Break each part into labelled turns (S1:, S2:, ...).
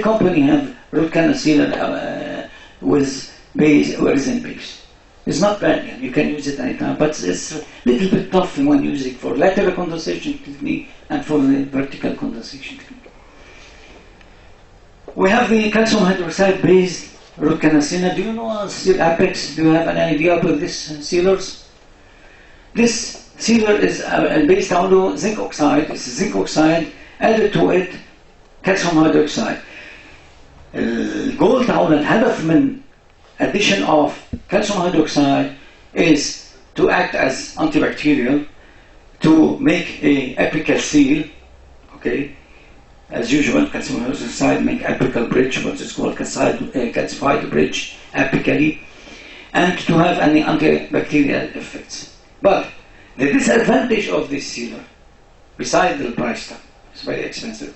S1: company have root canal sealer with base or resin base. It's not bad, you can use it anytime, but it's a little bit tough when using for lateral condensation technique and for the vertical condensation technique. We have the calcium hydroxide based root canal sealer. Do you know seal Apex? Do you have an idea about this sealers? This sealer is based on zinc oxide. It's zinc oxide added to it calcium hydroxide. الجول تاعنا الهدف من addition of calcium hydroxide is to act as antibacterial, to make a apical seal, okay? As usual, calcium hydroxide make apical bridge, what is called calcified bridge apically, and to have any antibacterial effects. But the disadvantage of this sealer, besides the price tag, it's very expensive,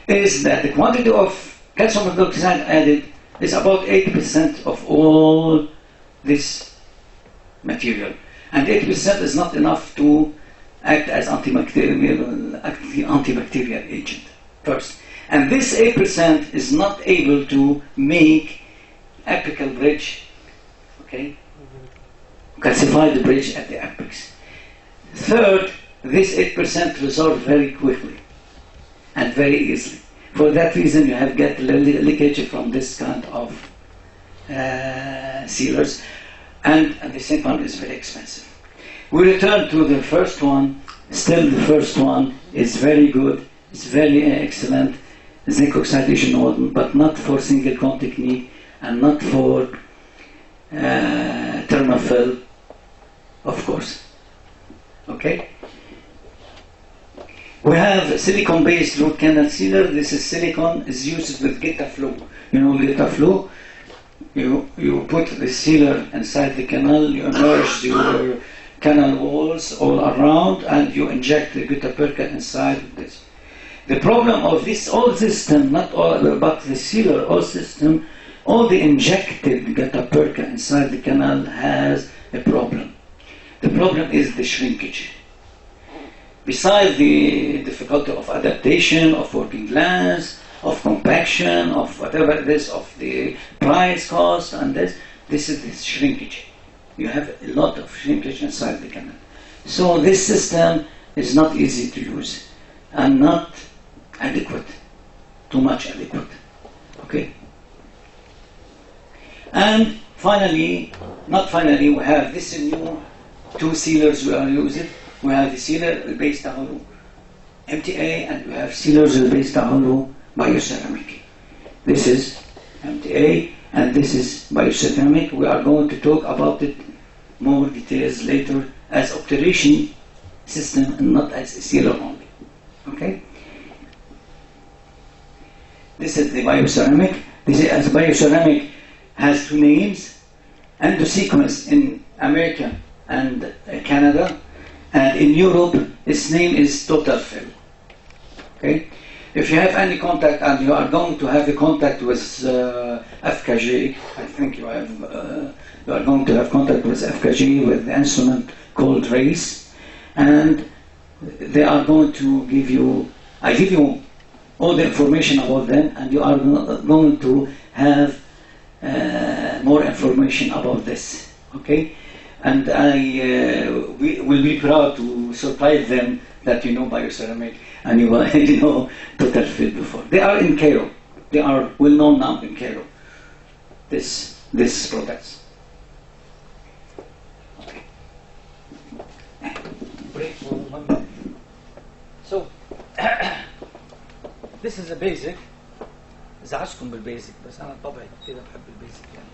S1: is that the quantity of calcium hydroxide added is about 80% of all this material. And 80% is not enough to act as antibacterial agent first. And this 8% is not able to make apical bridge, okay? Calcify the bridge at the apex. Third, this 8% resolve very quickly and very easily. For that reason, you have get leakage from this kind of sealers, and at the same time, it's very expensive. We return to the first one. Still, the first one is very good. It's very excellent zinc oxidation model, but not for single cone technique and not for thermofill, of course. Okay. We have silicone-based root canal sealer. This is silicone is used with GetaFlow. You know GetaFlow? You put the sealer inside the canal, you immerse your canal walls all around, and you inject the gutta-perca inside this. The problem of this old system, not all, but the sealer old system, all the injected gutta-perca inside the canal has a problem. The problem is the shrinkage. Besides the difficulty of adaptation, of working glass, of compaction, of whatever it is, of the price, cost, and this is this shrinkage. You have a lot of shrinkage inside the canal. So this system is not easy to use and not adequate, too much adequate. Okay? And finally, we have this new two sealers we are using. We have the sealer based on MTA, and we have sealers based on bioceramic. This is MTA, and this is bioceramic. We are going to talk about it more details later as obturation system and not as a sealer only. Okay? This is the bioceramic. This is as bioceramic has two names, endosequence in America and Canada. And in Europe, its name is total fill. Okay? If you have any contact, and you are going to have a contact with FKG, I think you are going to have contact with FKG with the instrument called RACE, and they are going to give you, I give you all the information about them, and you are going to have more information about this. Okay? And I will be proud to surprise them that you know bioceramic and you know total fill before. They are in Cairo. They are well known now in Cairo. This products. Okay. Break for 1 minute. So this is a basic. زعجكم بالبيزك بس أنا طبعي كده بحب البيزك يعني.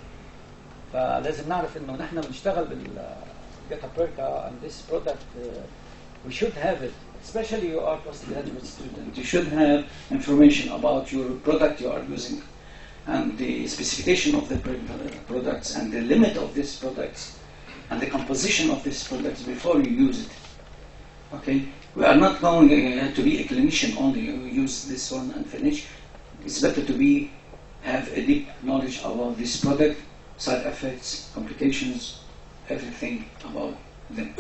S1: فلازم نعرف انه نحن بنشتغل بالجيتا-perca and this product we should have it, especially you are postgraduate student. You should have information about your product you are using and the specification of the products and the limit of these products and the composition of these products before you use it. Okay, we are not going to be a clinician only. You use this one and finish. It's better to have a deep knowledge about this product, side effects, complications, everything about them.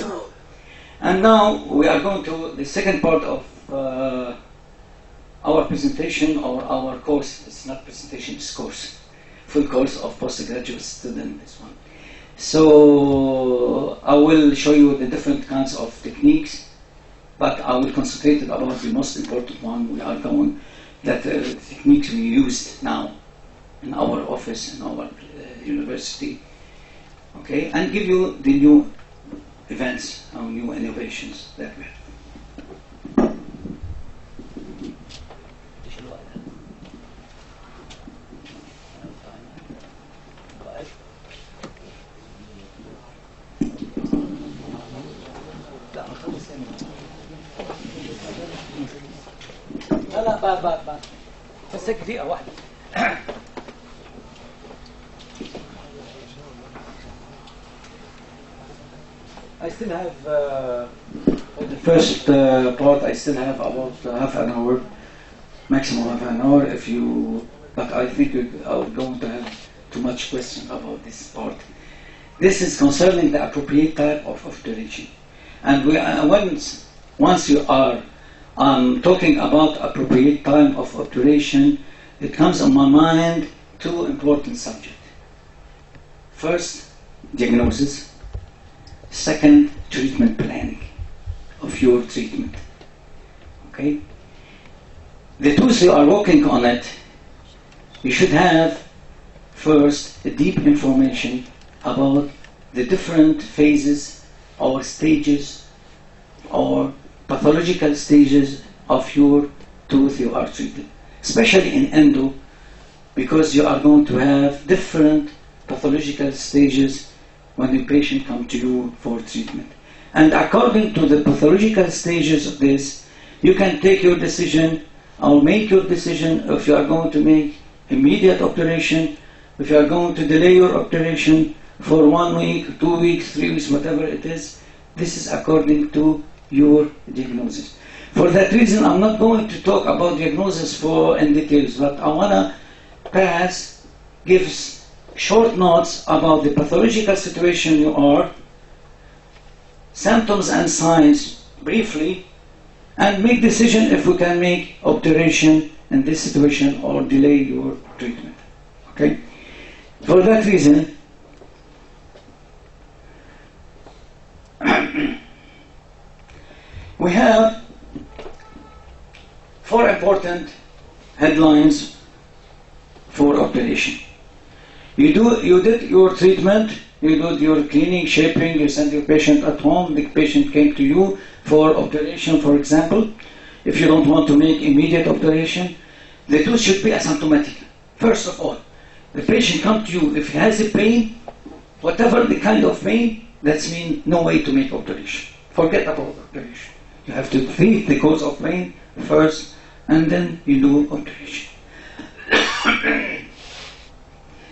S1: And now we are going to the second part of our presentation or our course, it's not presentation, it's course, full course of postgraduate student, this one. So I will show you the different kinds of techniques, but I will concentrate about the most important one. We are going that techniques we used now in our office, in our university, okay, and give you the new events, our new innovations that we have. لا بعد بس هيك دقيقة واحدة. I still have for the first part. I still have about half an hour, maximum half an hour. But I think I'm going to have too much question about this part. This is concerning the appropriate type of obturation, and once you are talking about appropriate time of obturation, it comes on my mind two important subjects. First, diagnosis. Second, treatment planning of your treatment. Okay? The tools you are working on it, you should have first a deep information about the different phases or stages or pathological stages of your tooth you are treating, especially in endo, because you are going to have different pathological stages when the patient comes to you for treatment. And according to the pathological stages of this, you can take your decision or make your decision if you are going to make immediate obturation, if you are going to delay your obturation for 1 week, 2 weeks, 3 weeks, whatever it is. This is according to your diagnosis. For that reason, I'm not going to talk about diagnosis in details, but I want to gives short notes about the pathological situation you are, symptoms and signs briefly, and make decision if we can make obturation in this situation or delay your treatment. Okay? For that reason, we have 4 important headlines for obturation. You did your treatment, you did your cleaning, shaping, you sent your patient at home, the patient came to you for obturation, for example. If you don't want to make immediate obturation, the tooth should be asymptomatic. First of all, the patient comes to you, if he has a pain, whatever the kind of pain, that means no way to make obturation. Forget about obturation. You have to treat the cause of pain first, and then you do obturation.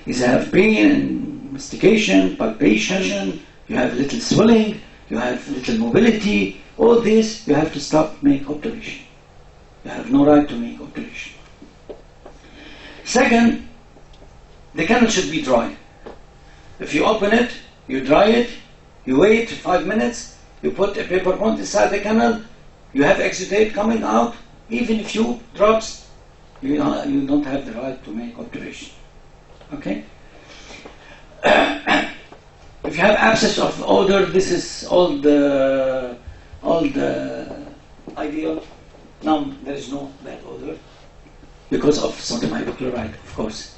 S1: Is have pain and mastication, palpation, you have little swelling, you have little mobility, all this you have to stop, make obturation. You have no right to make obturation. Second, the canal should be dry. If you open it, you dry it, you wait 5 minutes, you put a paper bond inside the canal, you have exudate coming out, even if you drops, you don't have the right to make obturation. Okay? If you have abscess of odor, this is all the ideal. Now there is no bad odor because of sodium hypochlorite, of course.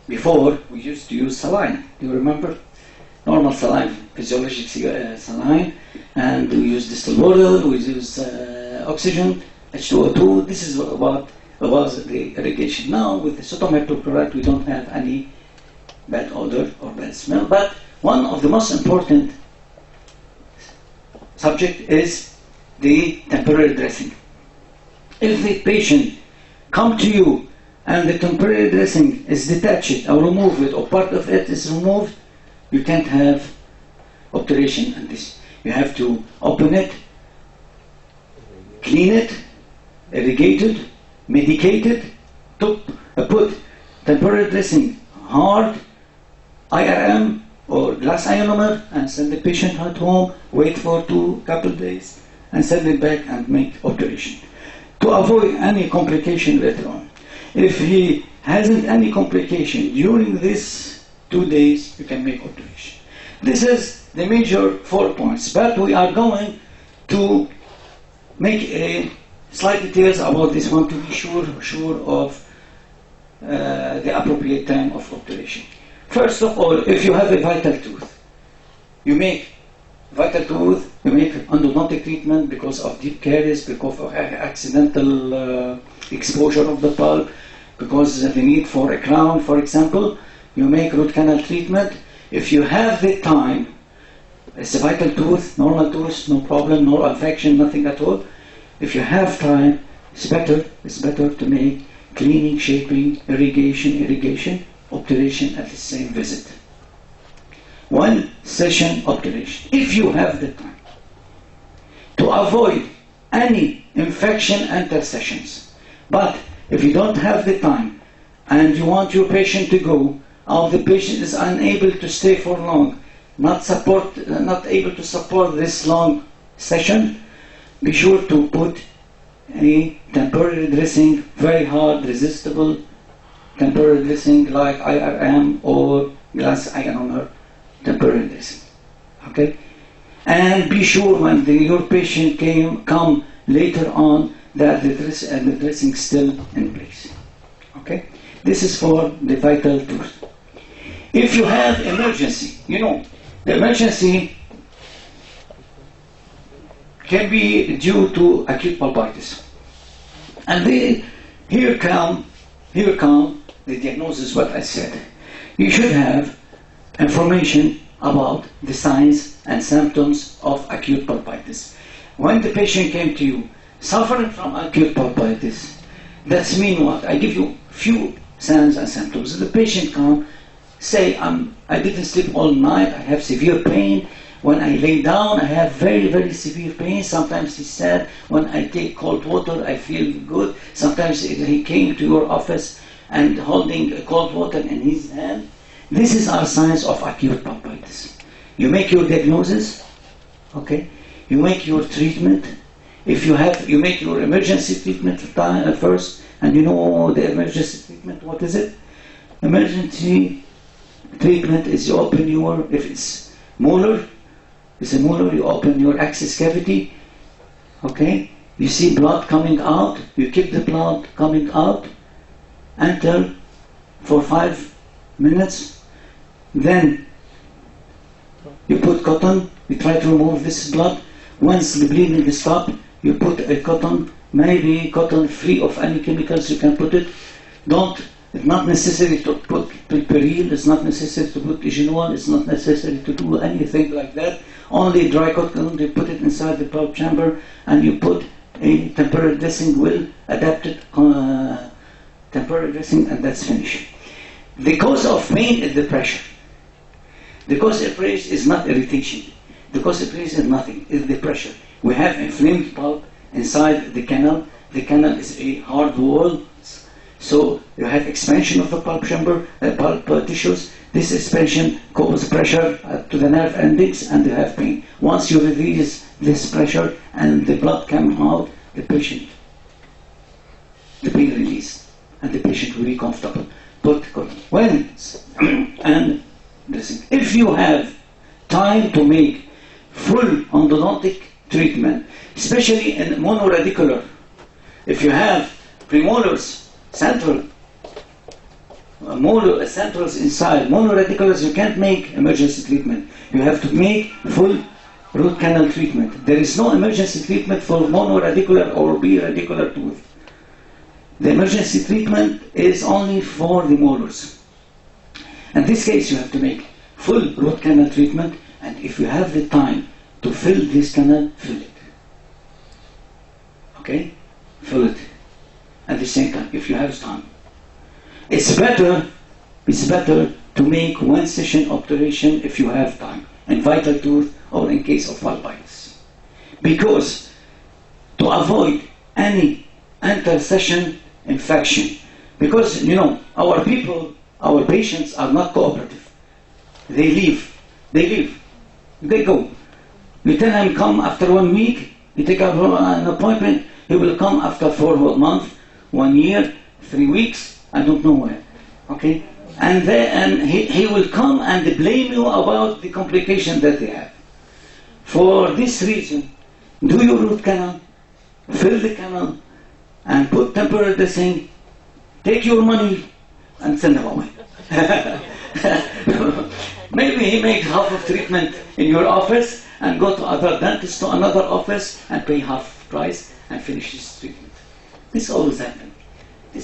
S1: Before we used to use saline. Do you remember? Normal saline, physiologic saline, and we use distilled water, we use oxygen, H2O2. This is what was the irrigation. Now with the sodium hypochlorite, we don't have any bad odor or bad smell. But one of the most important subject is the temporary dressing. If the patient come to you and the temporary dressing is detached or removed or part of it is removed, you can't have obturation and this. You have to open it, clean it, irrigate it, medicate it, put temporary dressing hard, IRM or glass ionomer, and send the patient at home, wait for couple days, and send it back and make obturation. to avoid any complication later on. If he hasn't any complication during these 2 days, you can make obturation. This is the major 4 points, but we are going to make a slight details about this one to be sure of the appropriate time of obturation. First of all, if you have a vital tooth, you make endodontic treatment because of deep caries, because of accidental exposure of the pulp, because of the need for a crown, for example. You make root canal treatment. If you have the time, it's a vital tooth, normal tooth, no problem, no infection, nothing at all. If you have time, it's better to make cleaning, shaping, irrigation, obturation at the same visit. 1 session obturation, if you have the time. To avoid any infection intersessions. But if you don't have the time and you want your patient to go, or the patient is unable to stay for long, not able to support this long session, be sure to put a temporary dressing, very hard, resistible temporary dressing like IRM or glass ionomer temporary dressing. Okay? And be sure when your patient come later on that the dressing is still in place. Okay? This is for the vital tooth. If you have emergency, the emergency can be due to acute pulpitis. And here come the diagnosis, what I said. You should have information about the signs and symptoms of acute pulpitis. When the patient came to you suffering from acute pulpitis, that's mean what? I give you few signs and symptoms. The patient come, say, I didn't sleep all night, I have severe pain. When I lay down, I have very, very severe pain. Sometimes he said, when I take cold water, I feel good. Sometimes he came to your office and holding cold water in his hand. This is our signs of acute pulpitis. You make your diagnosis, okay? You make your treatment. If you have, you make your emergency treatment first, and you know the emergency treatment, what is it? Emergency treatment is you open your, if it's molar, you open your access cavity, okay? You see blood coming out, you keep the blood coming out until for 5 minutes. Then you put cotton, you try to remove this blood. Once the bleeding is stopped, you put a cotton, maybe cotton free of any chemicals, you can put it. It's not necessary to put pilperil, it's not necessary to put igenol, it's not necessary to do anything like that. Only dry cotton, you put it inside the pulp chamber and you put a temporary dressing, adapted temporary dressing, and that's finished. The cause of pain is the pressure. The cause of pressure is not irritation. The cause of pressure is nothing, it's the pressure. We have inflamed pulp inside the canal. The canal is a hard wall. So you have expansion of the pulp chamber, pulp tissues. This expansion causes pressure to the nerve endings and you have pain. Once you release this pressure and the blood comes out, the pain release and the patient will be comfortable. Put cotton. And dressing. If you have time to make full endodontic treatment, especially in monoradicular, if you have premolars, central, centrals inside, monoradiculars, you can't make emergency treatment. You have to make full root canal treatment. There is no emergency treatment for monoradicular or biradicular tooth. The emergency treatment is only for the molars. In this case, you have to make full root canal treatment, and if you have the time to fill this canal, fill it. Okay? Fill it. At the same time, if you have time. It's better to make 1 session obturation if you have time, in vital tooth or in case of pulpitis. Because to avoid any inter-session infection, because our patients are not cooperative. They leave, they go. You tell them come after 1 week, you take an appointment, He will come after 4 months, 1 year, 3 weeks, I don't know when. Okay? And he will come and blame you about the complication that they have. For this reason, do your root canal, fill the canal, and put temporary dressing, take your money, and send him away. Maybe he makes half of treatment in your office and go to other dentist to another office and pay half price and finish his treatment. This always happens.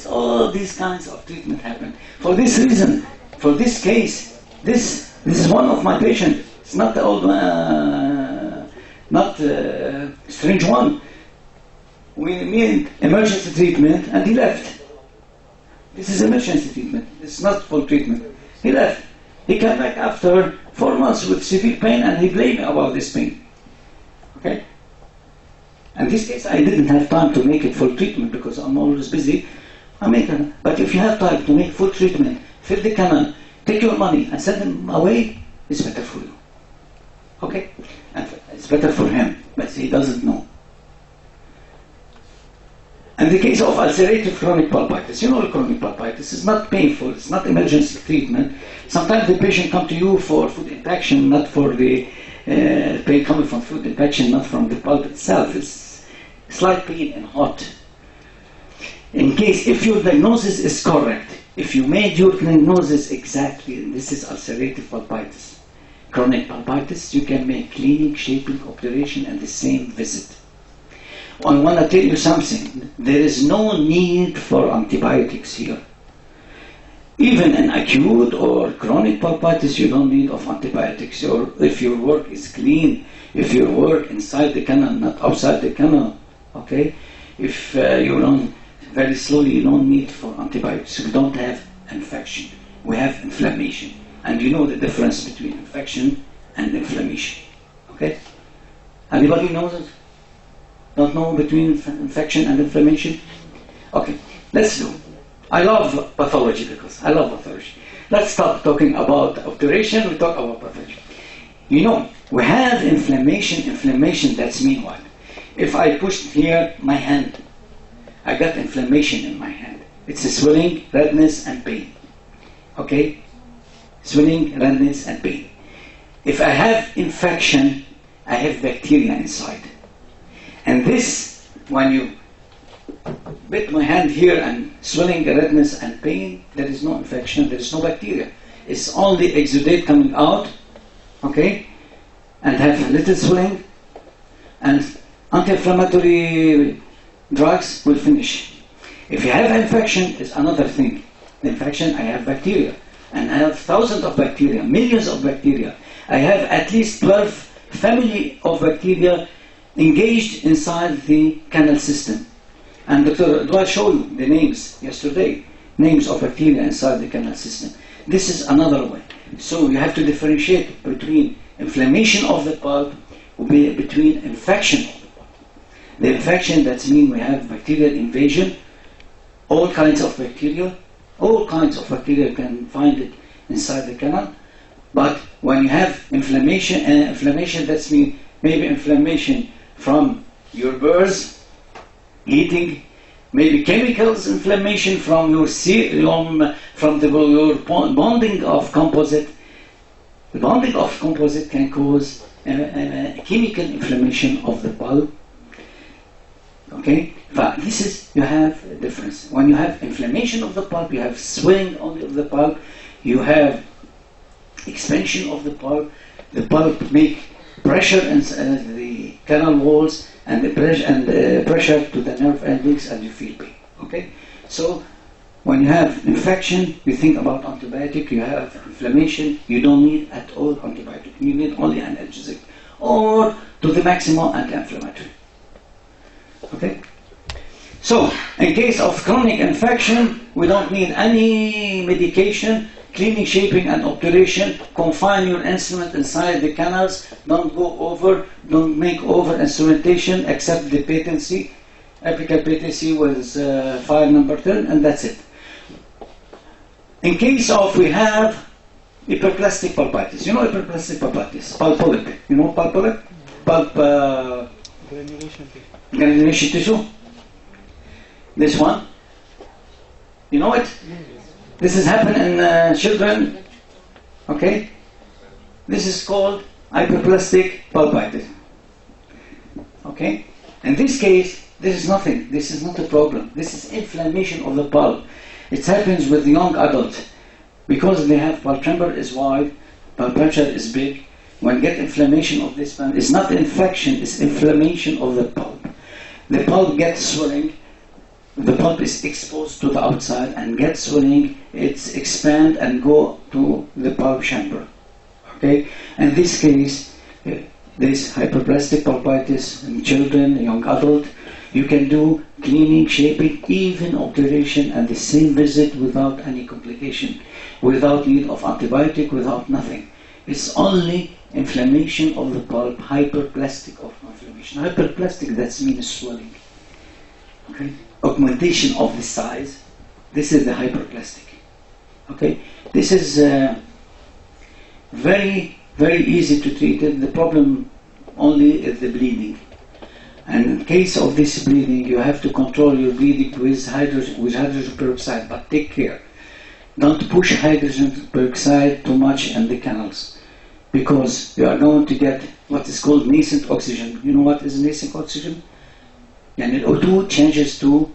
S1: All these kinds of treatment happen. For this reason, for this case, this is one of my patients. It's not the old strange one. We made emergency treatment and he left. This is emergency treatment. It's not full treatment. He left. He came back after 4 months with severe pain and he blamed me about this pain. Okay? In this case, I didn't have time to make it full treatment because I'm always busy. But if you have time to make full treatment, fill the canal, take your money and send them away, it's better for you. Okay? And it's better for him, but he doesn't know. In the case of ulcerative chronic pulpitis, you know chronic pulpitis is not painful, it's not emergency treatment. Sometimes the patient comes to you for food infection, not for the pain coming from food infection, not from the pulp itself. It's slight pain and hot. In case, if your diagnosis is correct, if you made your diagnosis exactly, and this is ulcerative pulpitis, chronic pulpitis, you can make cleaning, shaping, obturation in the same visit. I want to tell you something. There is no need for antibiotics here. Even in acute or chronic pulpitis, you don't need of antibiotics. Or if your work is clean, if your work inside the canal, not outside the canal, okay? If you run very slowly, you don't need for antibiotics. We don't have infection. We have inflammation. And you know the difference between infection and inflammation. Okay? Anybody knows it? Don't know between infection and inflammation? Okay, let's do. I love pathology because I love pathology. Let's stop talking about obturation, we talk about pathology. You know, we have inflammation. Inflammation, that's mean what? If I push here my hand, I got inflammation in my hand. It's a swelling, redness, and pain. Okay? Swelling, redness, and pain. If I have infection, I have bacteria inside. And this, when you bit my hand here and swelling, redness, and pain, there is no infection, there is no bacteria. It's only exudate coming out, okay? And have a little swelling, and anti-inflammatory drugs will finish. If you have infection, it's another thing. The infection, I have bacteria. And I have thousands of bacteria, millions of bacteria. I have at least 12 family of bacteria engaged inside the canal system. And Dr. Dwight showed you the names yesterday, names of bacteria inside the canal system. This is another way. So you have to differentiate between inflammation of the pulp, between infection of the pulp. The infection, that means we have bacterial invasion, all kinds of bacteria you can find it inside the canal. But when you have inflammation, that means maybe inflammation from your burrs, heating, maybe chemicals inflammation from your your bonding of composite. The bonding of composite can cause a chemical inflammation of the pulp. Okay, but this is, you have a difference. When you have inflammation of the pulp, you have swelling of the pulp, you have expansion of the pulp make pressure in the canal walls and the pressure to the nerve endings, and you feel pain. Okay, so when you have infection, you think about antibiotic. You have inflammation, you don't need at all antibiotic. You need only analgesic or to the maximum anti-inflammatory. Okay, so in case of chronic infection, we don't need any medication. Cleaning, shaping, and obturation. Confine your instrument inside the canals. Don't make over instrumentation except the patency. Apical patency was file number 10, and that's it. In case of we have hyperplastic pulpitis. You know hyperplastic pulpitis? Pulp polyp. You know pulp polyp? Pulp granulation tissue. This one. You know it? This has happened in children. Okay? This is called hyperplastic pulpitis. Okay? In this case, this is nothing. This is not a problem. This is inflammation of the pulp. It happens with young adults. Because they have pulp chamber is wide, pulp pressure is big. When get inflammation of this pulp, it's not infection, it's inflammation of the pulp. The pulp gets swelling. The pulp is exposed to the outside and gets swelling. It's expand and go to the pulp chamber. Okay? In this case, this hyperplastic pulpitis in children, young adult, you can do cleaning, shaping, even operation at the same visit without any complication, without need of antibiotic, without nothing. It's only inflammation of the pulp, hyperplastic of inflammation. Hyperplastic, that means swelling. Okay? Augmentation of the size. This is the hyperplastic. Okay? This is very, very easy to treat it. The problem only is the bleeding. And in case of this bleeding, you have to control your bleeding with hydrogen peroxide, but take care. Don't push hydrogen peroxide too much in the canals, because you are going to get what is called nascent oxygen. You know what is nascent oxygen? And O2 changes to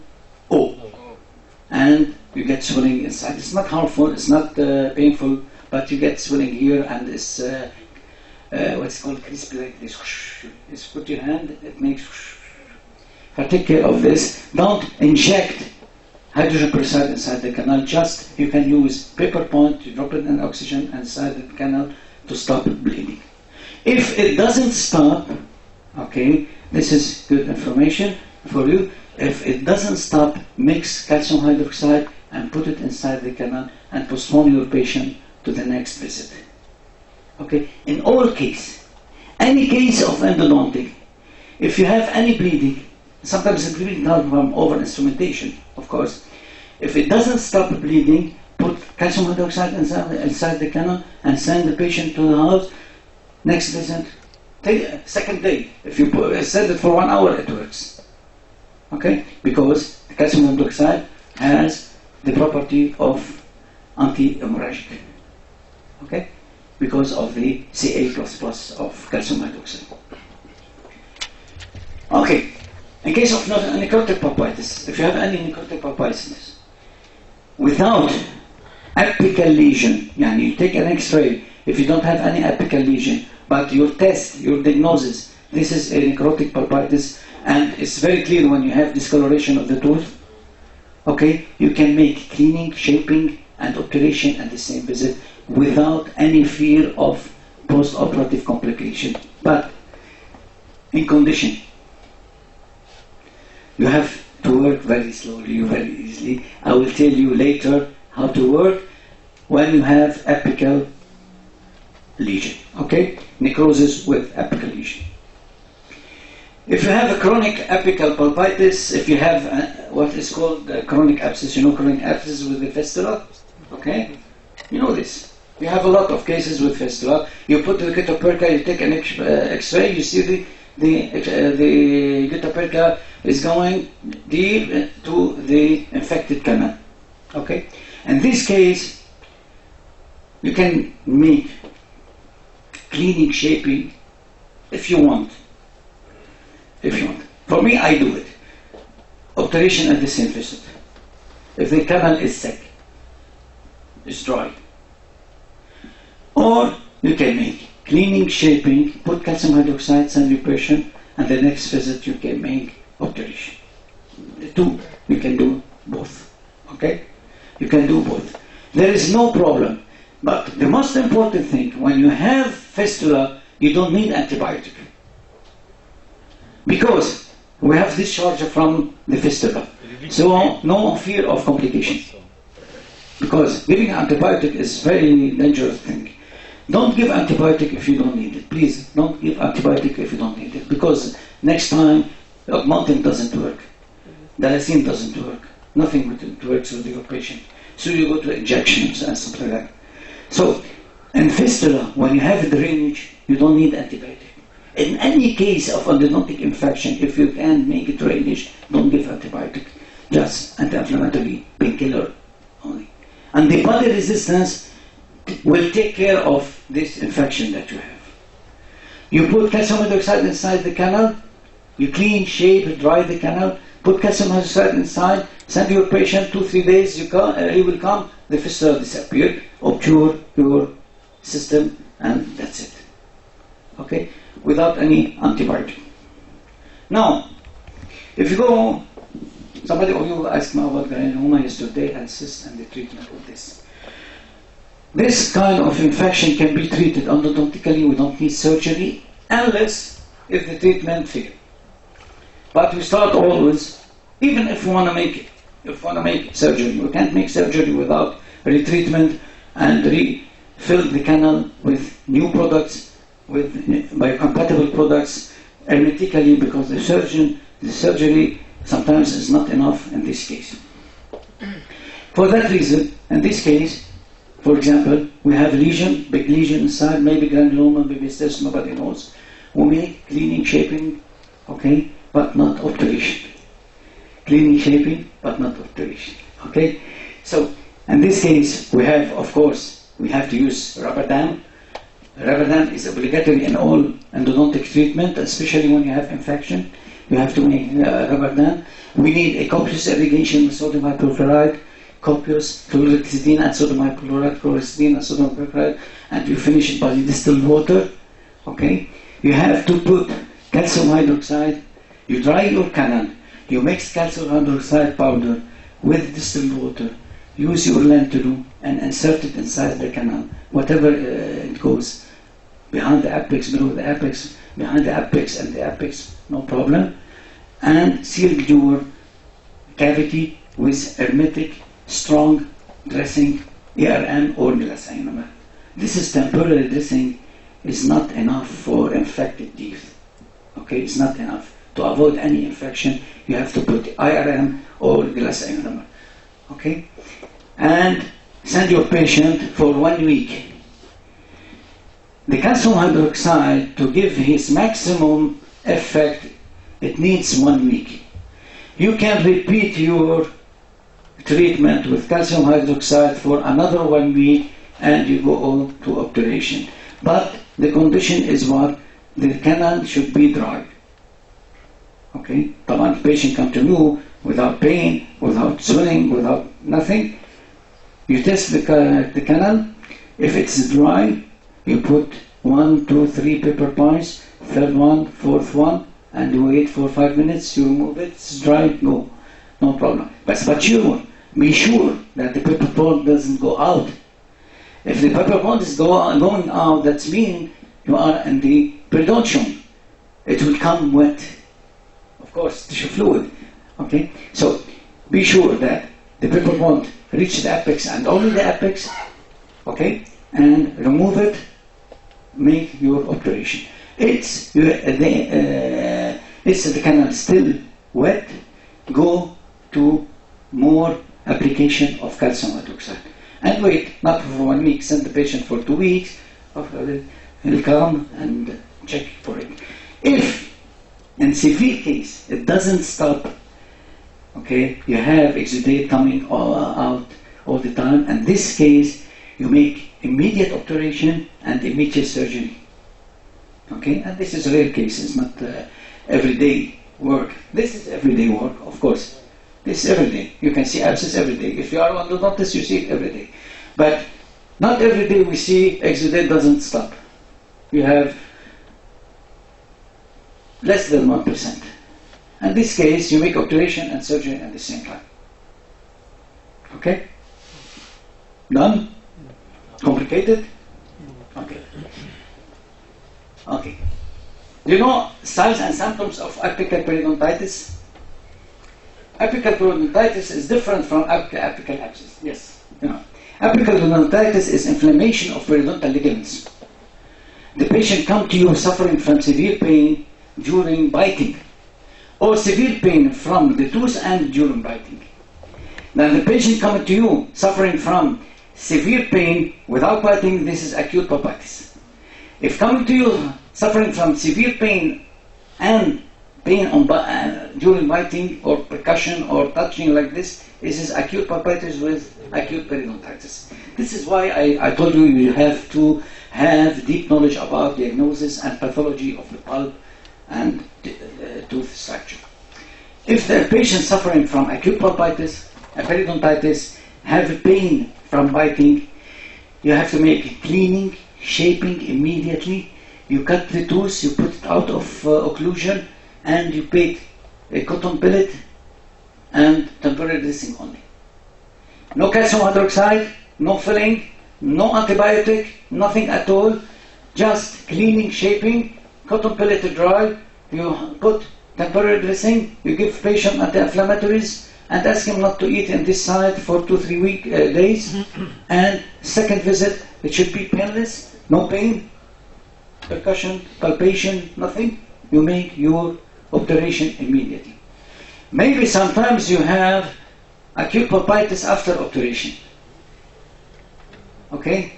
S1: O, and you get swelling inside. It's not harmful, it's not painful, but you get swelling here, and it's what's called crispy like this. Just put your hand, it makes. Take care of this. Don't inject hydrogen peroxide inside the canal. Just you can use paper point, you drop it in oxygen inside the canal to stop bleeding. If it doesn't stop, okay, this is good information for you. If it doesn't stop, mix calcium hydroxide and put it inside the canal and postpone your patient to the next visit. Okay, in all cases, any case of endodontic, if you have any bleeding, sometimes the bleeding comes from over instrumentation, of course. If it doesn't stop bleeding, put calcium hydroxide inside the canal and send the patient to the house. Next visit, second day. If you send it for 1 hour, it works. Okay, because the calcium hydroxide has the property of anti-hemorrhagic. Okay, because of the Ca++ of calcium hydroxide. Okay, in case of necrotic pulpitis, if you have any necrotic pulpitis, without apical lesion, yani you take an X-ray, if you don't have any apical lesion, but your test, your diagnosis, this is a necrotic pulpitis, and it's very clear when you have discoloration of the tooth, okay, you can make cleaning, shaping, and operation at the same visit without any fear of post-operative complication. But in condition, you have to work very slowly, very easily. I will tell you later how to work when you have apical lesion. Okay? Necrosis with apical lesion. If you have a chronic apical pulpitis, if you have what is called chronic abscess, you know chronic abscess with the fistula? Okay? You know this. You have a lot of cases with fistula. You put the guttapercha, you take an X-ray, you see the guttapercha is going deep to the infected canal. Okay? In this case, you can make cleaning, shaping, if you want. If you want. For me, I do it. Operation at the same visit. If the canal is sick, it's dry. Or you can make cleaning, shaping, put calcium hydroxide, send your patient, and the next visit you can make operation. The two, you can do both. Okay? You can do both. There is no problem. But the most important thing, when you have fistula, you don't need antibiotic. Because we have discharge from the fistula. So no fear of complications. Because giving antibiotic is very dangerous thing. Don't give antibiotic if you don't need it. Please, don't give antibiotic if you don't need it. Because next time, Augmentin doesn't work. Dalacin doesn't work. Nothing works with your patient. So you go to injections and stuff like that. So, in fistula, when you have drainage, you don't need antibiotic. In any case of endodontic infection, if you can make drainage, don't give antibiotic. just anti-inflammatory painkiller only. And the body resistance will take care of this infection that you have. You put calcium hydroxide inside the canal, you clean, shape, dry the canal, put calcium hydroxide inside, send your patient 2-3 days, he will come, the fistula disappear, obture your system, and that's it. Okay? Without any antibiotic. Now, if you go, somebody of you asked me about granuloma yesterday and cyst and the treatment of this. This kind of infection can be treated endodontically. We don't need surgery unless if the treatment fails. But we start always, even if we want to make surgery, we can't make surgery without retreatment and refill the canal with new products, with biocompatible products, hermetically, because the surgery sometimes is not enough in this case. For that reason, in this case, for example, we have lesion, big lesion inside, maybe granuloma, maybe cyst, nobody knows. We make cleaning, shaping, okay, but not obturation. Cleaning, shaping, but not obturation, okay? So, in this case, we have, of course, we have to use rubber dam. Rubber dam is obligatory in all endodontic treatment, especially when you have infection. You have to make rubber dam. We need a copious irrigation with sodium hypochlorite, copious chlorhexidine and sodium hypochlorite, chlorhexidine and sodium hypochlorite, and you finish it by distilled water. Okay? You have to put calcium hydroxide. You dry your canal. You mix calcium hydroxide powder with distilled water. Use your lentulu and insert it inside the canal. Whatever it goes, behind the apex, below the apex, behind the apex and the apex, no problem. And seal your cavity with hermetic, strong dressing, ARM or glass ionomer. This is temporary dressing, is not enough for infected teeth. Okay, it's not enough. To avoid any infection, you have to put IRM or glass ionomer. Okay? And send your patient for 1 week. The calcium hydroxide, to give his maximum effect, it needs 1 week. You can repeat your treatment with calcium hydroxide for another 1 week and you go on to obturation. But the condition is what? The canal should be dry. Okay? طبعا the patient comes to you without pain, without swelling, without nothing. You test the canal. If it's dry, you put 1, 2, 3 pepper points, third one, fourth one, and you wait for 5 minutes, you remove it, it's dry, go. No problem. But be sure that the pepper point doesn't go out. If the pepper point is going out, that means you are in the periodontium. It will come wet. Of course, tissue fluid. Okay? So, be sure that the pepper point reach the apex and only the apex, okay, and remove it, make your obturation. It's the canal still wet, go to more application of calcium hydroxide. And wait, not for 1 week, send the patient for 2 weeks, he'll come and check for it. If in severe case it doesn't stop, okay, you have exudate coming out all the time. In this case, you make immediate obturation and immediate surgery. Okay, and this is rare cases, not everyday work. This is everyday work, of course. This is every day. You can see abscess every day. If you are an endodontist, you see it every day. But not every day we see exudate doesn't stop. You have less than 1%. In this case, you make obturation and surgery at the same time. Okay? Done? Complicated? Okay. Okay. Do you know signs and symptoms of apical periodontitis? Apical periodontitis is different from apical abscess. Yes. You know. Apical periodontitis is inflammation of periodontal ligaments. The patient comes to you suffering from severe pain during biting, or severe pain from the tooth and during biting. Now the patient comes to you suffering from severe pain without biting, this is acute papitis. If coming to you suffering from severe pain and pain on during biting or percussion or touching like this. This is acute pulpitis with acute periodontitis. This is why I told you you have to have deep knowledge about diagnosis and pathology of the pulp and tooth structure. If the patient suffering from acute pulpitis, periodontitis, have pain from biting, you have to make cleaning, shaping immediately. You cut the tooth, you put it out of occlusion, and you paint a cotton pellet and temporary dressing only. No calcium hydroxide, no filling, no antibiotic, nothing at all. Just cleaning, shaping, cotton pellet to dry. You put temporary dressing, you give patient anti-inflammatories and ask him not to eat in this side for 2-3 days. And second visit, it should be painless, no pain, percussion, palpation, nothing. You make your obturation immediately. Maybe sometimes you have acute pulpitis after obturation. Okay?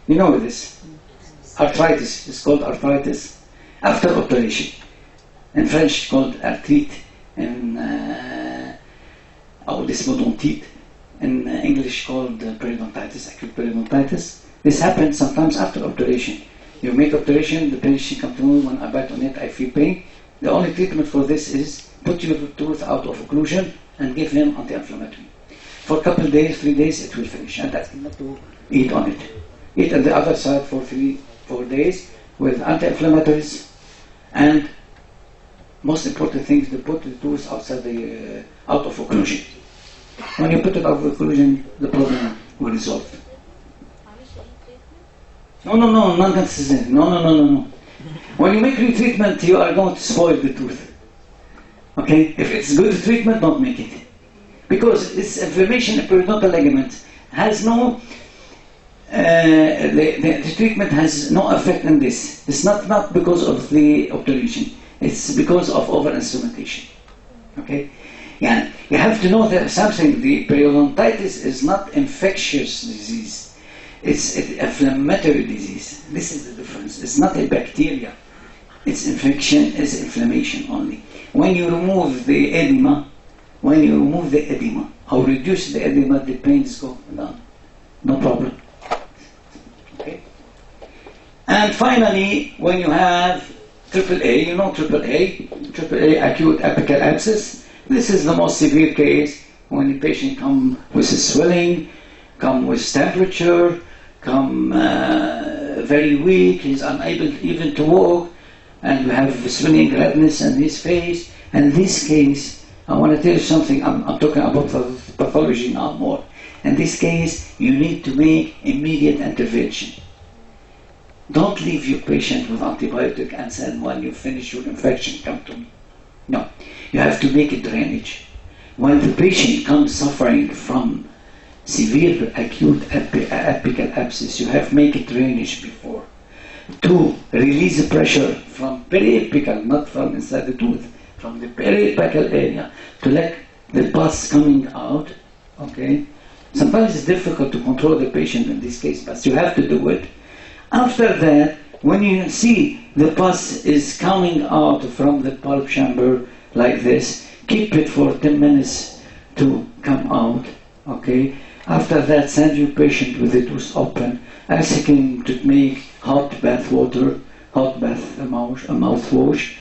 S1: You know this. Arthritis is called arthritis after obturation. In French called arthrite, in desmodontite, in English called periodontitis, acute periodontitis. This happens sometimes after obturation. You make obturation, the patient comes to me, when I bite on it, I feel pain. The only treatment for this is put your tooth out of occlusion and give him anti-inflammatory. For a couple of days, 3 days, it will finish. And ask him not to eat on it. Eat on the other side for 3-4 days with anti-inflammatories. And most important thing is to put the tooth outside out of occlusion. When you put it out of occlusion, the problem will resolve. No, not necessarily. No. When you make retreatment, you are going to spoil the tooth. Okay? If it's good treatment, don't make it. Because this inflammation in periodontal ligament has no, the treatment has no effect on this. It's not because of the obturation. It's because of over-instrumentation. Okay? Yeah, you have to know that something, the periodontitis is not infectious disease. It's an inflammatory disease. This is the difference. It's not a bacteria. It's infection, it's inflammation only. When you remove the edema, or reduce the edema, the pains go down. No problem. Okay? And finally, when you have AAA, you know AAA, acute apical abscess. This is the most severe case when the patient comes with swelling, come with temperature, come very weak, he's unable even to walk, and we have swelling redness in his face. In this case, I want to tell you something, I'm talking about pathology now more. In this case, you need to make immediate intervention. Don't leave your patient with antibiotic and say, when you finish your infection, come to me. No, you have to make a drainage. When the patient comes suffering from severe acute apical abscess, you have to make a drainage before to release the pressure from periapical, not from inside the tooth, from the periapical area, to let the pus coming out. Okay, sometimes it's difficult to control the patient in this case, but you have to do it. After that, when you see the pus is coming out from the pulp chamber like this, keep it for 10 minutes to come out. Okay. After that, send your patient with the tooth open, ask him to make hot bath water, mouthwash,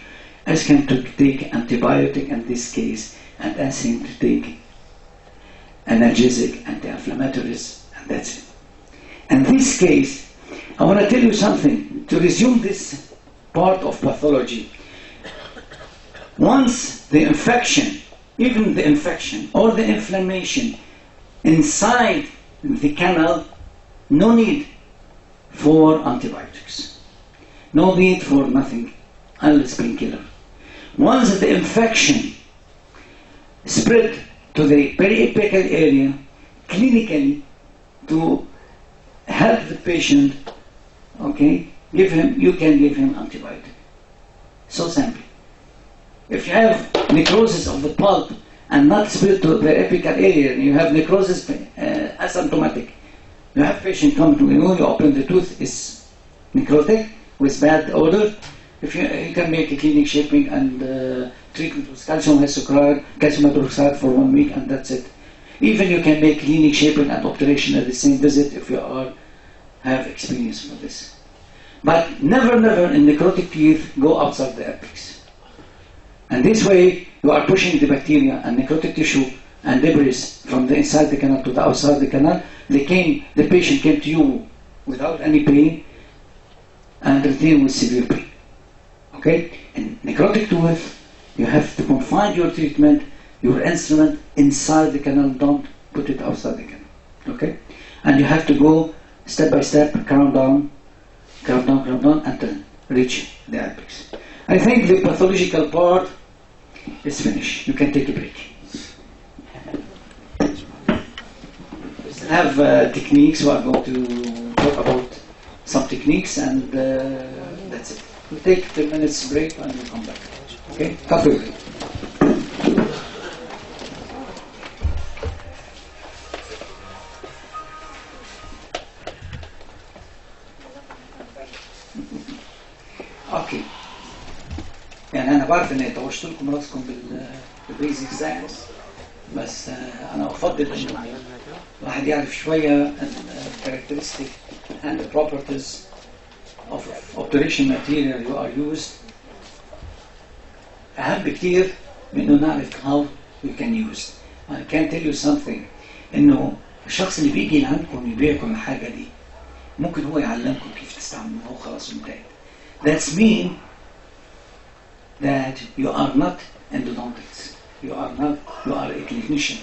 S1: ask him to take antibiotic in this case, and ask him to take analgesic, anti-inflammatories, and that's it. In this case, I want to tell you something, to resume this part of pathology. Once the infection, even the infection or the inflammation inside the canal, no need for antibiotics. No need for nothing, unless painkiller. Once the infection spread to the periapical area, clinically, to help the patient, okay, you can give him antibiotic. So simple. If you have necrosis of the pulp and not spread to the apical area, you have necrosis asymptomatic. You have patient come to you, you open the tooth, is necrotic with bad odor, If you can make a clinic shaping and treatment with calcium hydroxide for 1 week, and that's it. Even you can make clinic shaping and obturation at the same visit if you have experience with this. But never in necrotic teeth go outside the apex. And this way you are pushing the bacteria and necrotic tissue and debris from the inside the canal to the outside the canal. The patient came to you without any pain and returned with severe pain. Okay? In necrotic tooth, you have to confine your treatment, your instrument inside the canal, don't put it outside the canal. Okay? And you have to go step by step, crown down until reach the apex. I think the pathological part is finished. You can take a break. We still have techniques. We are going to talk about some techniques, and that's it. We'll take 10 minutes break and we'll come back. Okay? Coffee break. اوكي. يعني انا بعرف اني طوشت لكم راسكم بالبيزك ساينس، بس انا افضل انه الواحد يعرف شويه الكاركترستيك and the properties of obturation material you are used. اهم بكتير من انه نعرف how we can use. I can tell you something، انه الشخص اللي بيجي لعندكم يبيعكم الحاجه دي ممكن هو يعلمكم كيف تستعملوها وخلاص انتهت. That means that you are not endodontics. You are a clinician.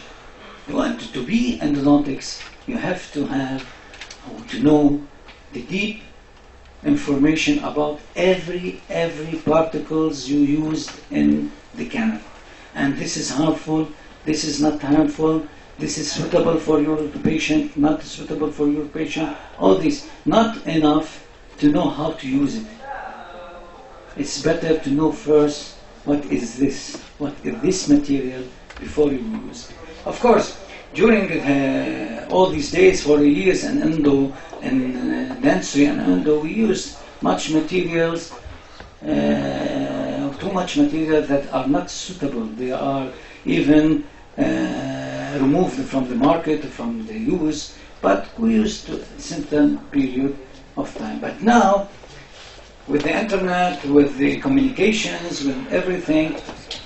S1: You want to be endodontics, you have to have or to know the deep information about every particles you used in the canal. And this is harmful, this is not harmful, this is suitable for your patient, not suitable for your patient. All this, not enough to know how to use it. It's better to know first what is this material before you use it. Of course, during all these days for years in endo and dentistry and endo, we used much materials, too much material that are not suitable. They are even removed from the market, from the use, but we used a certain period of time. But now, with the internet, with the communications, with everything,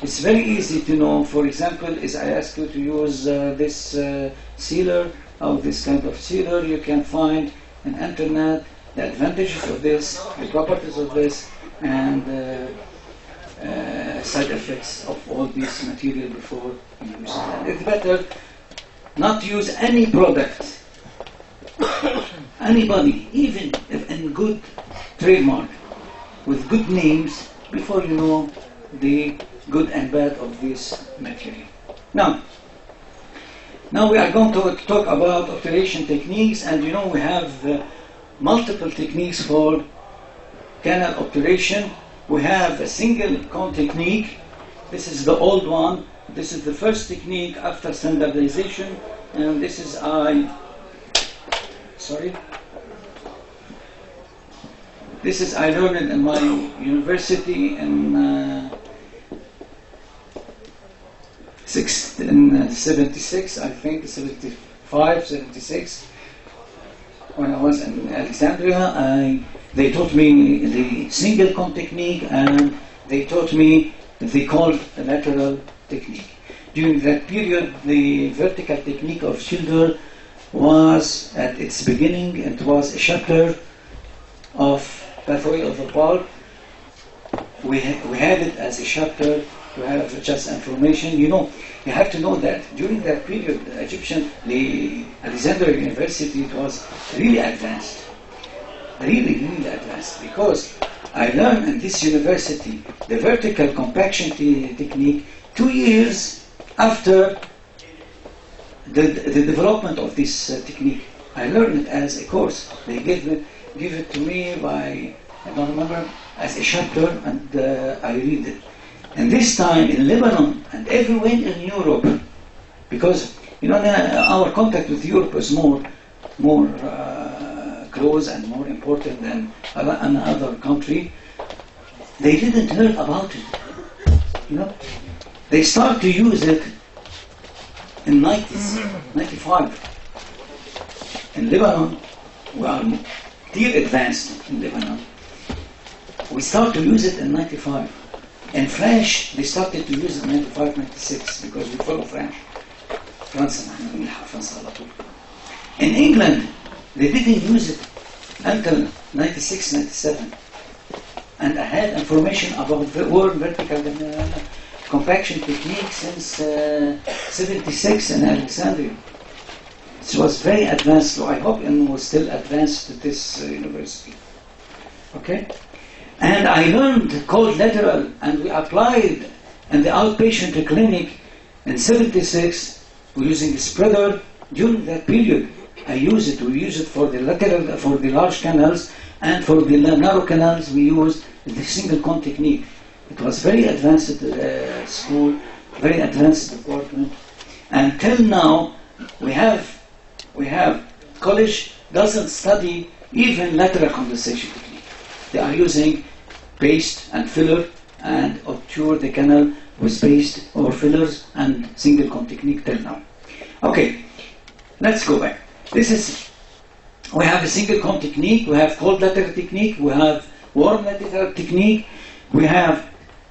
S1: it's very easy to know. For example, as I ask you to use this sealer or this kind of sealer, you can find on internet the advantages of this, the properties of this, and side effects of all this material before you use it. And it's better not use any product, anybody, even if in good trademark, with good names, before you know the good and bad of this material. Now we are going to talk about obturation techniques, and you know we have multiple techniques for canal obturation. We have a single cone technique. This is the old one. This is the first technique after standardization, and this is I learned in my university in 76, I think, 75, 76. When I was in Alexandria, they taught me the single cone technique, and they taught me the called lateral technique. During that period, the vertical technique of Schilder was at its beginning. It was a chapter of pathway of the pulp. We had it as a chapter to have just information. You know, you have to know that during that period, the Alexandria University, it was really advanced. Really advanced. Because I learned in this university the vertical compaction technique 2 years after the development of this technique. I learned it as a course. They give it to me by, I don't remember, as a chapter, and I read it. And this time in Lebanon and everywhere in Europe, because you know our contact with Europe is more close and more important than another country. they didn't heard about it. You know, they start to use it in 90s, 95. In Lebanon, we are dear advanced in Lebanon. We start to use it in 95. In French, they started to use it in 95, 96 because we follow French. In England, they didn't use it until 96, 97. And I had information about the world vertical compaction technique since 76 in Alexandria. It was very advanced, so I hope it was still advanced to this university. Okay? And I learned cold lateral, and we applied in the outpatient clinic in 76. We're using the spreader. During that period, I use it. We use it for the lateral, for the large canals, and for the narrow canals, we use the single cone technique. It was very advanced school, very advanced department. Until now, we have college doesn't study even lateral condensation technique. They are using paste and filler and obture the canal with paste or fillers and single cone technique till now. Okay, let's go back. We have a single cone technique, we have cold lateral technique, we have warm lateral technique, we have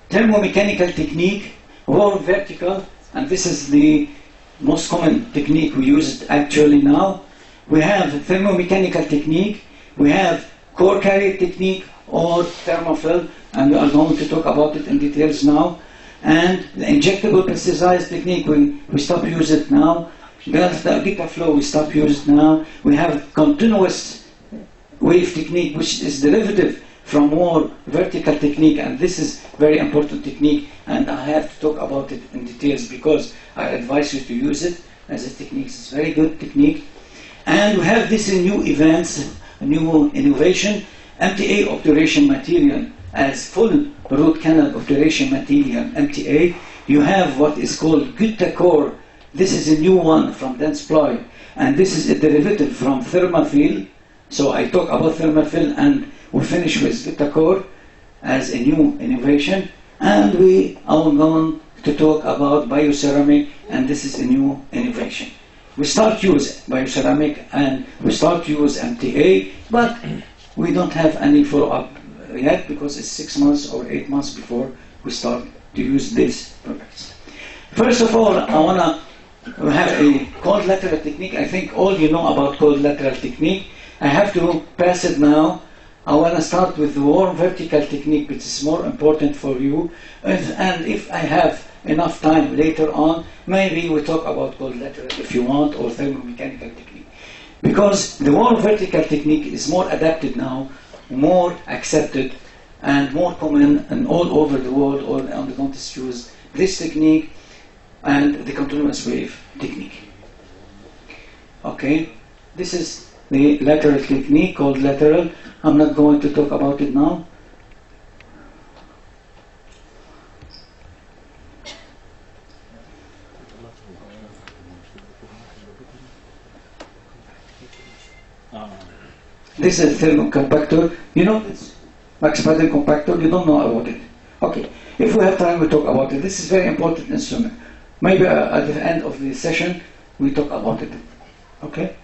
S1: thermomechanical technique, warm vertical, and this is the most common technique we use actually now. We have thermomechanical technique, we have core carrier technique or thermofill, and we are going to talk about it in details now. And the injectable plasticized technique, we stop use it now. Gita flow, we stop use it now. We have continuous wave technique, which is derivative from more vertical technique, and this is very important technique, and I have to talk about it in details because I advise you to use it as a technique. It's a very good technique. And we have this new events, a new innovation, MTA obturation material as full root canal obturation material, MTA. You have what is called Gutta core. This is a new one from dense ply, and this is a derivative from thermofill. So I talk about thermofill, and we finish with Gutta core as a new innovation, and we are going to talk about bioceramic, and this is a new innovation. We start use bioceramic and we start use MTA, but we don't have any follow-up yet because it's 6 months or 8 months before we start to use these products. First of all, I want to have a cold lateral technique. I think all you know about cold lateral technique. I have to pass it now. I want to start with the warm vertical technique, which is more important for you. And if I have enough time later on, maybe we talk about cold lateral if you want, or thermomechanical technique. Because the warm vertical technique is more adapted now, more accepted, and more common and all over the world, all on the contest use this technique and the continuous wave technique. Okay, this is the lateral technique called lateral. I'm not going to talk about it now. This is a thermocompactor. You know this max pattern compactor? You don't know about it. Okay. If we have time, we talk about it. This is a very important instrument. Maybe at the end of the session, we talk about it. Okay?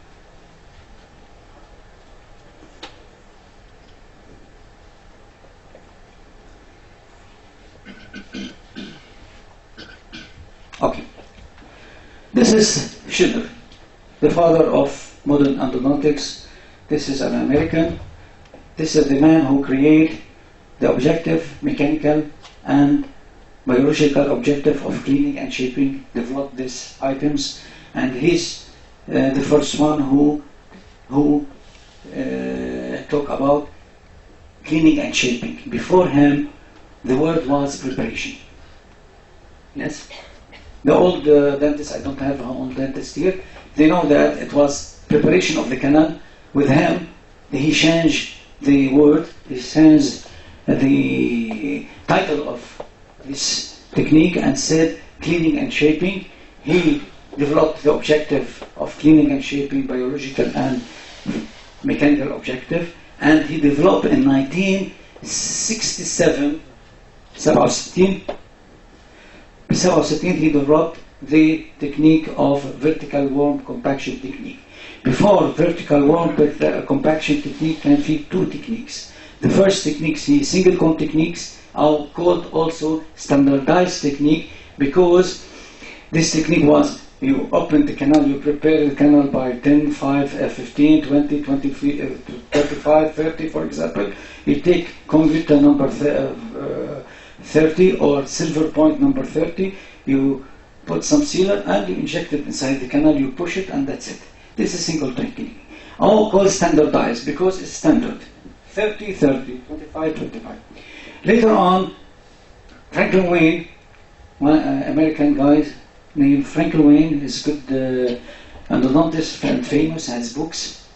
S1: Okay. This is Schiller, the father of modern endodontics. This is an American. This is the man who created the objective, mechanical, and biological objective of cleaning and shaping, developed these items, and he's the first one who talk about cleaning and shaping. Before him, the word was preparation. Yes? The old dentists, I don't have an old dentist here, they know that it was preparation of the canal. With him, he changed the word, he changed the title of this technique and said cleaning and shaping. He developed the objective of cleaning and shaping, biological and mechanical objective, and he developed in 1967 67 he developed the technique of vertical worm compaction technique. Before vertical worm compaction technique can be two techniques. The first techniques, the single cone techniques, are called also standardized technique, because this technique was you open the canal, you prepare the canal by 10, 5, 15, 20, 23, 35, 30, for example. You take conduit number 30 or silver point number 30, you put some sealer and you inject it inside the canal, you push it, and that's it. This is single technique. All called standardized because it's standard. 30, 30, 25, 25. Later on, Franklin Wayne, one American guy named Franklin Wayne, is good endodontist and famous, has books,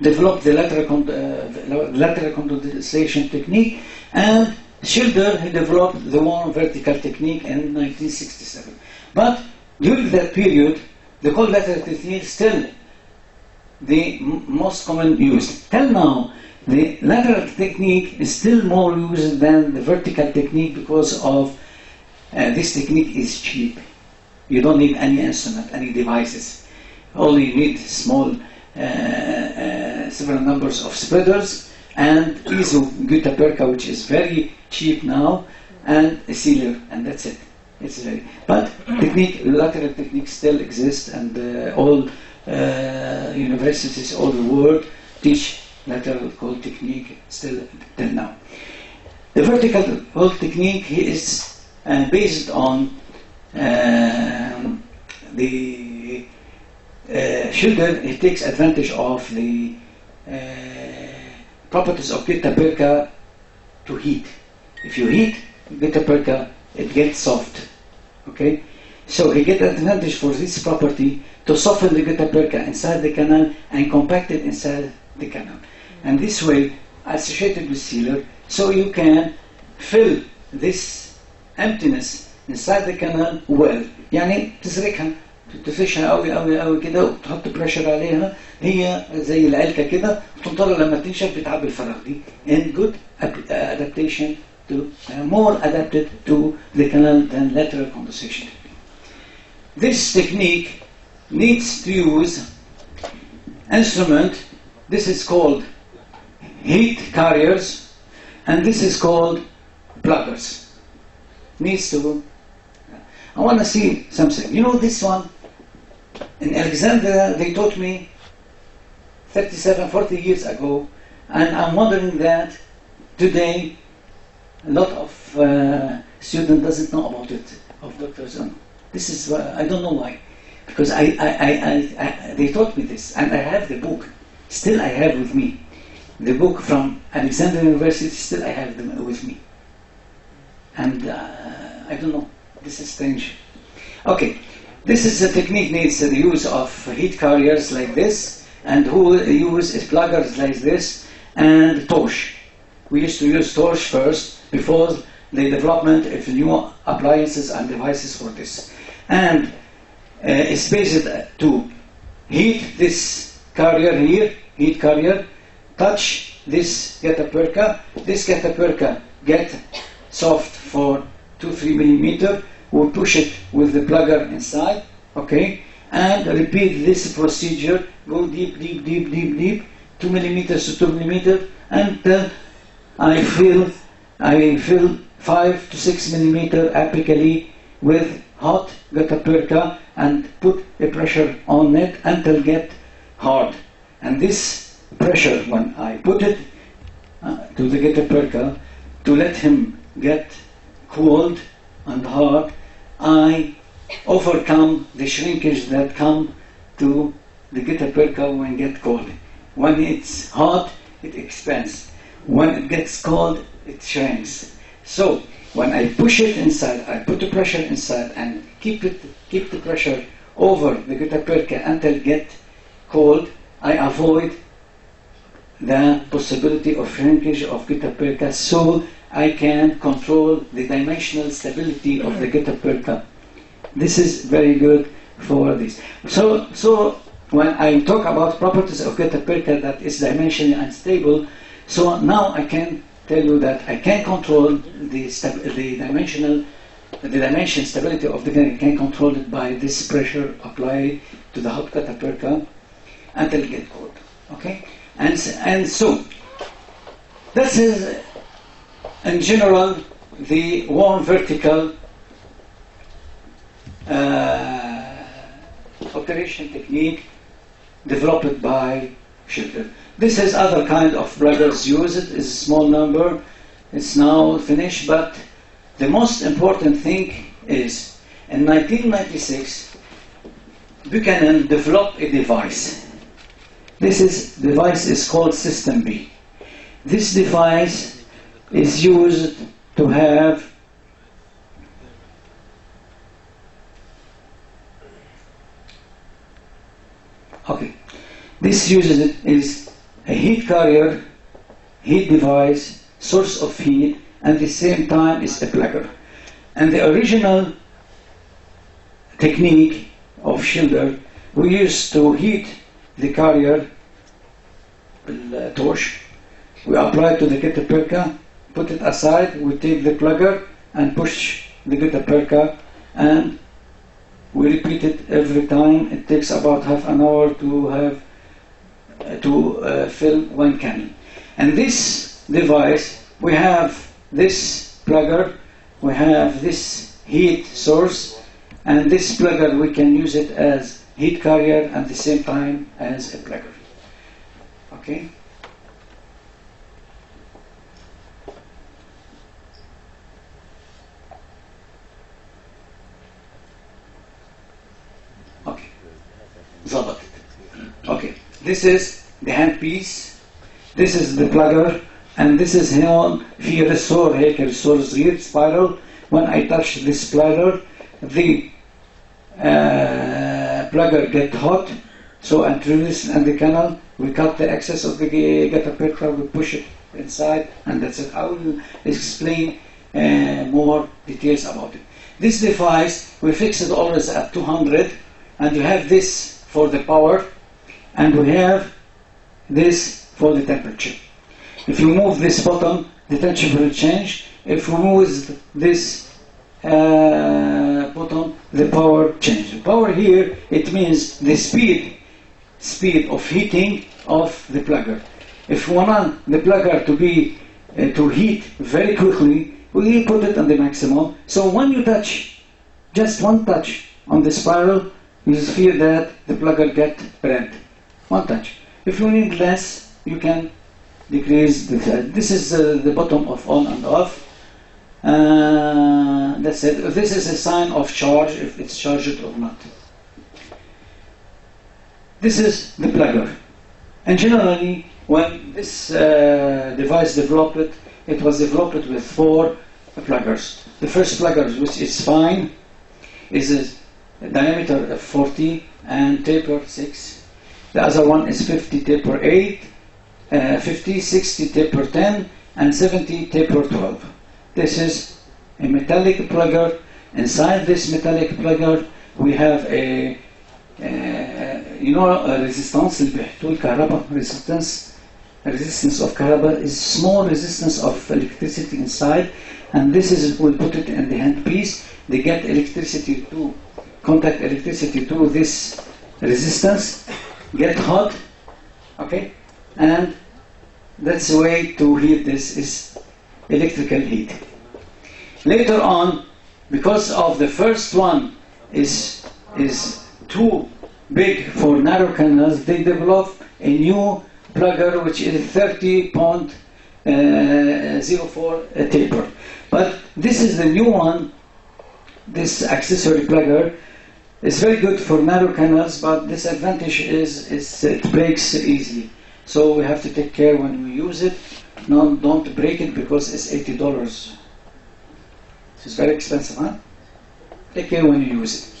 S1: developed the lateral condensation technique, and Schilder developed the worm vertical technique in 1967. But during that period, the cold lateral technique is still the most common used. Till now, the lateral technique is still more used than the vertical technique because of this technique is cheap. You don't need any instrument, any devices. All you need small, several numbers of spreaders and iso-gutta-perca, which is very cheap now, and a sealer, and that's it. It's very. But technique, lateral technique still exists, and all universities all the world teach lateral cold technique still till now. The vertical cold technique is based on the Schilder. He takes advantage of the properties of gutta-perca to heat. If you heat gutta-perca, it gets soft. Okay, so he gets advantage for this property to soften the gutta-perca inside the canal and compact it inside the canal. And this way, associated with sealer, so you can fill this emptiness inside the canal well. يعني تسرقها، تفشها قوي قوي قوي كده وتحط بريشر عليها، هي زي العلكة كده، وتنطر لما تنشف بتعبي الفراغ دي. And good adaptation to more adapted to the canal than lateral condensation technique. This technique needs to use instrument. This is called heat carriers, and this is called pluggers. Needs to. I want to see something. You know this one? In Alexandria, they taught me 37, 40 years ago, and I'm wondering that today a lot of students doesn't know about it, of doctors. This is I don't know why, because they taught me this, and I have the book. Still, I have with me the book from Alexandria University. Still, I have them with me, and I don't know. This is strange. Okay, this is a technique needs the use of heat carriers like this, and who use pluggers like this, and torch. We used to use torch first before the development of new appliances and devices for this. And it's based to heat this carrier here, heat carrier, touch this gutta-perca. This gutta-perca get soft for 2-3 millimeter. We push it with the plugger inside, okay, and repeat this procedure. Go deep, deep, deep, deep, deep, 2 millimeters to 2 millimeters, until I fill 5 to 6 millimeter apically with hot gutta-perca, and put a pressure on it until get hard. And this pressure, when I put it to the gutta-perca to let him get cold and hard, I overcome the shrinkage that come to the gutta-perca when get cold. When it's hot, it expands. When it gets cold, it shrinks. So when I push it inside, I put the pressure inside and keep the pressure over the gutta-perca until get cold. I avoid the possibility of shrinkage of gutta-perca, so I can control the dimensional stability of the gutta-perca. This is very good for this. So when I talk about properties of gutta-perca that is dimensionally unstable, so now I can tell you that I can control the dimension stability of the gun. I can control it by this pressure applied to the hot cataperca until it gets cold. Okay, and so this is in general the warm vertical operation technique developed by Schilder. This is other kind of pluggers used. It's a small number. It's now finished, but the most important thing is in 1996 Buchanan developed a device. This device is called System B. This device is used to have this is a heat carrier, heat device, source of heat, and at the same time is a plugger. And the original technique of Schilder, we used to heat the carrier with torch. We apply it to the gutta-percha, put it aside, we take the plugger and push the gutta-percha, and we repeat it every time. It takes about half an hour to fill one cannon. And this device, we have this plugger, we have this heat source, and this plugger we can use it as heat carrier at the same time as a plugger. Okay? Okay. ظبطت. Okay. This is the handpiece. This is the plugger. And this is هون في ريسور هيك ريسور صغير spiral. When I touch this plugger, the plugger get hot. So and release in the canal, we cut the excess of the gutta-percha, we push it inside, and that's it. I will explain more details about it. This device, we fix it always at 200, and you have this for the power, and we have this for the temperature. If you move this button, the temperature will change. If you move this button, the power changes. The power here, it means the speed of heating of the plugger. If we want the plugger to be to heat very quickly, we put it on the maximum. So when you touch, just one touch on the spiral, you feel that the plugger get burnt. One touch. If you need less, you can decrease the thread. This is the bottom of on and off. That's it. This is a sign of charge, if it's charged or not. This is the plugger. And generally, when this device developed, it was developed with 4 pluggers. The first plugger, which is fine, is a diameter of 40 and taper 6. The other one is 50 taper 8, 50, 60 taper 10, and 70 taper 12. This is a metallic plugger. Inside this metallic plugger, we have a resistance اللي بيحطوه الكهرباء resistance of كهرباء is small resistance of electricity inside, and this is we put it in the handpiece. They get electricity to contact electricity to this resistance, get hot, okay, and that's the way to heat this is electrical heat. Later on, because of the first one is too big for narrow canals, they developed a new plugger which is 30.04 taper. But this is the new one. This accessory plugger is very good for narrow canals, but disadvantage is it breaks easily. So we have to take care when we use it. No, don't break it because it's $80. It's very expensive, huh? Take care when you use it.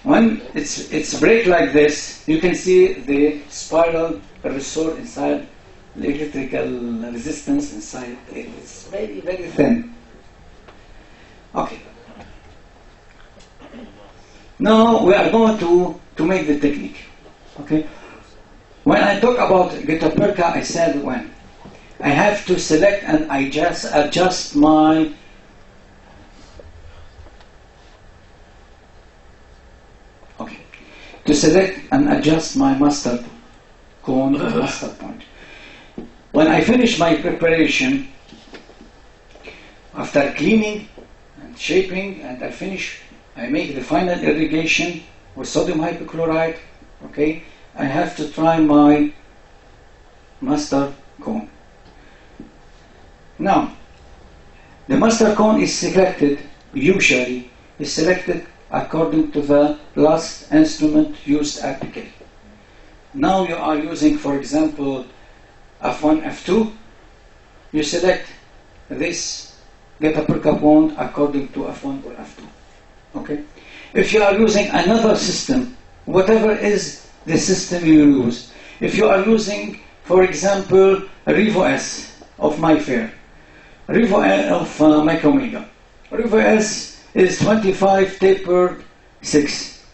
S1: When it's break like this, you can see the spiral resort inside, the electrical resistance inside. It's very, very thin. Okay. Now we are going to make the technique. Okay. When I talk about gutta-percha, I said when I have to select and I just adjust my to select and adjust my master cone or master point. When I finish my preparation, after cleaning and shaping and I finish, I make the final irrigation with sodium hypochlorite. Okay, I have to try my master cone. Now, the master cone is selected, usually is selected according to the last instrument used apically. Now you are using, for example, F1, F2. You select this geta-perca bond according to F1 or F2. Okay. If you are using another system, whatever is the system you use, if you are using, for example, Revo S of MyFair, Revo S of Micromega, Revo S is 25 tapered 6.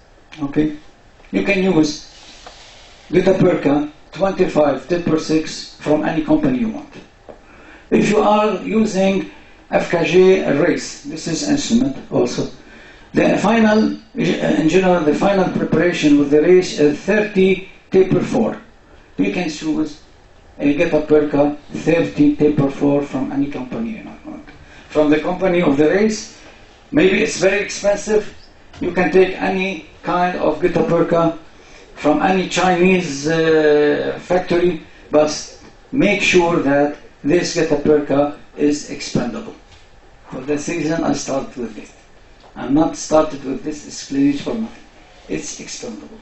S1: Okay, you can use geta-perca 25 tapered 6 from any company you want. If you are using FKG race, this is instrument also. The final, in general, the final preparation with the race is 30 taper 4. You can choose a geta-perca 30 taper 4 from any company you want. From the company of the race, maybe it's very expensive. You can take any kind of geta-perca from any Chinese factory, but make sure that this geta-perca is expendable. For this reason, I started with this. I'm not started with this explanation for nothing. It's expendable.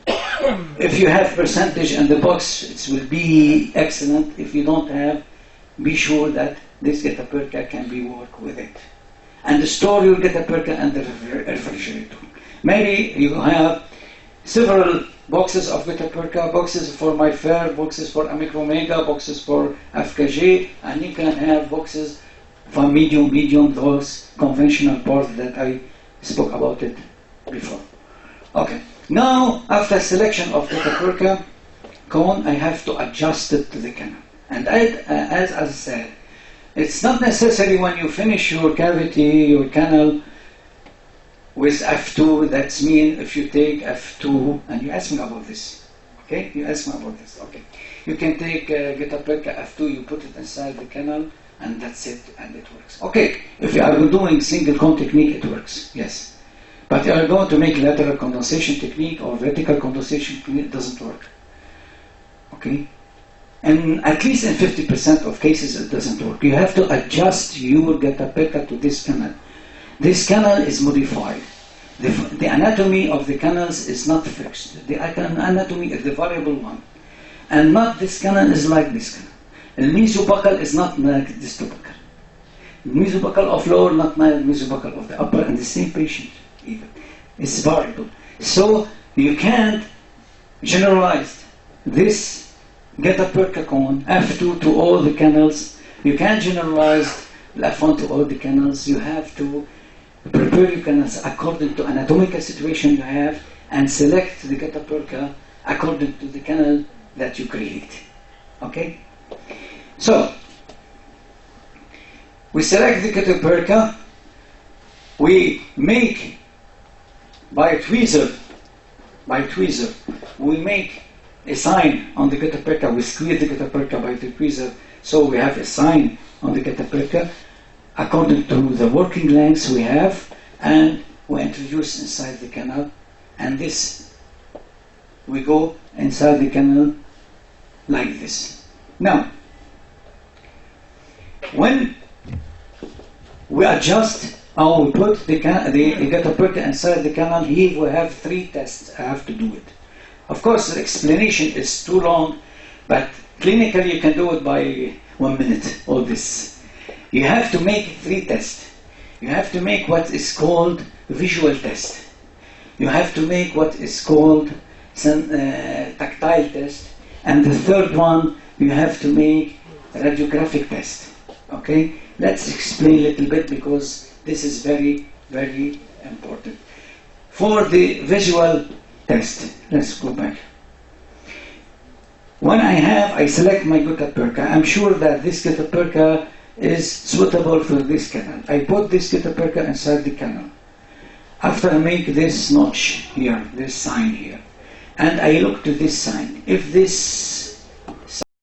S1: If you have percentage in the box, it will be excellent. If you don't have, be sure that this geta-perca can be worked with it. And store your geta-perca in the refrigerator. Maybe you have several boxes of geta-perca, boxes for MyFair, boxes for Micromega, boxes for FKG, and you can have boxes for medium, those conventional parts that I spoke about it before. Okay, now after selection of geta-perca cone, I have to adjust it to the canal. And as I said, it's not necessary when you finish your cavity, your canal with F2, that's mean if you take F2, and you ask me about this, okay? You ask me about this, okay. You can take geta-perca F2, you put it inside the canal, and that's it, and it works. Okay, if you are doing single cone technique, it works, yes. But if you are going to make lateral condensation technique or vertical condensation technique, it doesn't work, okay? And at least in 50% of cases, it doesn't work. You have to adjust your geta-perca to this canal. This canal is modified. The anatomy of the canals is not fixed. The anatomy is the variable one. And not this canal is like this canal. The mesobuccal is not like this tubercle. The mesobuccal of lower, not like the mesobuccal of the upper, and the same patient even. It's variable. So you can't generalize this geta-perca cone, F2 to all the canals. You can't generalize F1 to all the canals. You have to prepare your canals according to anatomical situation you have and select the geta-perca according to the canal that you create. Okay? So, we select the geta-perca, we make by tweezer, we make a sign on the geta-perca, we squeeze the geta-perca by the tweezer, so we have a sign on the geta-perca according to the working lengths we have, and we introduce inside the canal, and this, we go inside the canal like this. Now, when we adjust or we put the geta-perca inside the canal, here we have 3 tests. I have to do it. Of course, the explanation is too long, but clinically you can do it by 1 minute, all this. You have to make 3 tests. You have to make what is called visual test. You have to make what is called tactile test. And the third one, you have to make radiographic test. Okay? Let's explain a little bit because this is very, very important. For the visual test, let's go back. When I select my gutta-percha. I'm sure that this gutta-percha is suitable for this canal. I put this gutta-percha inside the canal. After I make this notch here, this sign here, and I look to this sign. If this